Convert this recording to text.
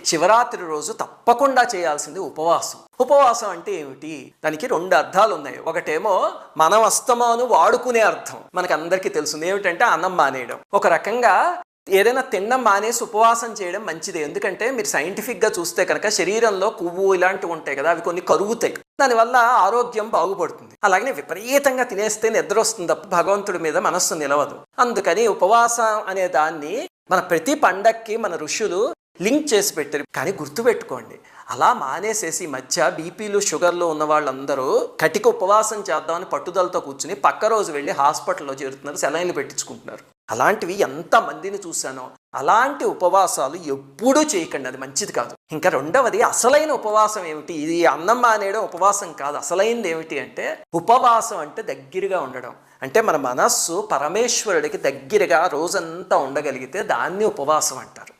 శివరాత్రి రోజు తప్పకుండా చేయాల్సింది ఉపవాసం. ఉపవాసం అంటే ఏమిటి? దానికి 2 అర్థాలు ఉన్నాయి. ఒకటేమో మనం అస్తమాను వాడుకునే అర్థం, మనకు అందరికీ తెలుసు ఏమిటంటే అన్నం మానేయడం. ఒక రకంగా ఏదైనా తినడం మానేసి ఉపవాసం చేయడం మంచిది. ఎందుకంటే మీరు సైంటిఫిక్గా చూస్తే కనుక శరీరంలో కొవ్వు ఇలాంటివి ఉంటాయి కదా, అవి కొన్ని కరుగుతాయి, దానివల్ల ఆరోగ్యం బాగుపడుతుంది. అలాగే విపరీతంగా తినేస్తే నిద్ర వస్తుంది తప్ప భగవంతుడి మీద మనస్సు నిలవదు. అందుకని ఉపవాసం అనే దాన్ని మన ప్రతి పండక్కి మన ఋషులు లింక్ చేసి పెట్టారు. కానీ గుర్తుపెట్టుకోండి, అలా మానేసేసి మధ్య బీపీలు షుగర్లు ఉన్న వాళ్ళందరూ కటిక ఉపవాసం చేద్దామని పట్టుదలతో కూర్చుని పక్క రోజు వెళ్ళి హాస్పిటల్లో చేరుతున్నారు, సెలైన్లు పెట్టించుకుంటున్నారు. అలాంటివి ఎంతమందిని చూశానో. అలాంటి ఉపవాసాలు ఎప్పుడూ చేయకండి, అది మంచిది కాదు. ఇంకా రెండవది, అసలైన ఉపవాసం ఏమిటి? ఇది అన్నం మానేయడం ఉపవాసం కాదు. అసలైనది ఏమిటి అంటే ఉపవాసం అంటే దగ్గరగా ఉండడం. అంటే మన మనస్సు పరమేశ్వరుడికి దగ్గరగా రోజంతా ఉండగలిగితే దాన్ని ఉపవాసం అంటారు.